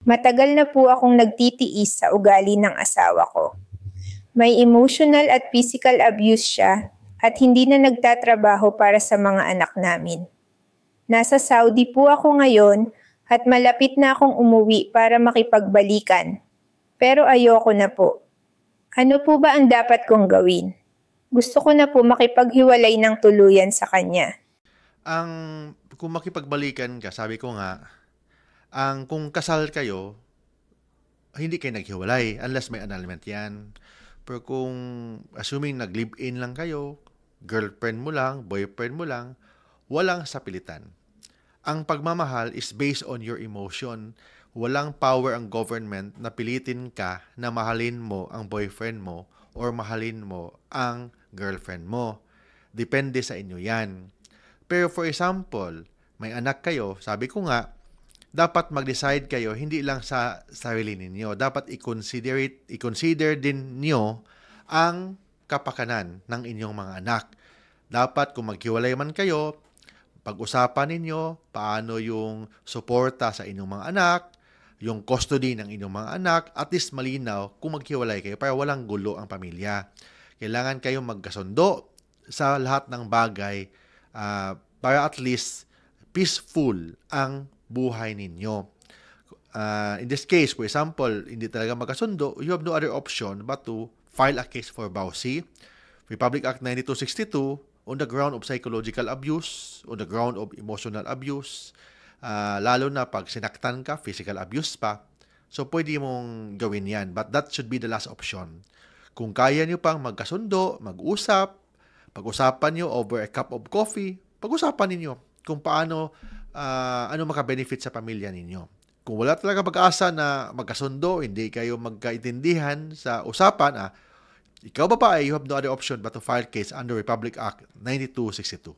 Matagal na po akong nagtitiis sa ugali ng asawa ko. May emotional at physical abuse siya at hindi na nagtatrabaho para sa mga anak namin. Nasa Saudi po ako ngayon at malapit na akong umuwi para makipagbalikan. Pero ayoko na po. Ano po ba ang dapat kong gawin? Gusto ko na po makipaghiwalay ng tuluyan sa kanya. Kung makipagbalikan ka, sabi ko nga, kung kasal kayo, hindi kayo naghiwalay unless may annulment yan. Pero kung assuming nag-live-in lang kayo, girlfriend mo lang, boyfriend mo lang, walang sapilitan. Ang pagmamahal is based on your emotion. Walang power ang government na pilitin ka na mahalin mo ang boyfriend mo or mahalin mo ang girlfriend mo. Depende sa inyo yan. Pero for example, may anak kayo, sabi ko nga, dapat mag-decide kayo hindi lang sa sarili ninyo. Dapat i-consider din niyo ang kapakanan ng inyong mga anak. Dapat kung maghiwalay man kayo, pag-usapan ninyo paano yung suporta sa inyong mga anak, yung custody ng inyong mga anak, at least malinaw kung maghiwalay kayo para walang gulo ang pamilya. Kailangan kayong magkasundo sa lahat ng bagay para at least peaceful ang buhay ninyo. In this case, for example, hindi talaga magkasundo, you have no other option but to file a case for BAUSI, Republic Act 9262, on the ground of psychological abuse, on the ground of emotional abuse, lalo na pag sinaktan ka, physical abuse pa. So, pwede mong gawin yan. But that should be the last option. Kung kaya nyo pang magkasundo, mag-usap, pag-usapan nyo over a cup of coffee, pag-usapan ninyo kung paano ano maka-benefit sa pamilya ninyo. Kung wala talaga pag-asa na magkasundo, hindi kayo magkaintindihan sa usapan, ikaw ba pa, you have no other option but to file case under Republic Act 9262.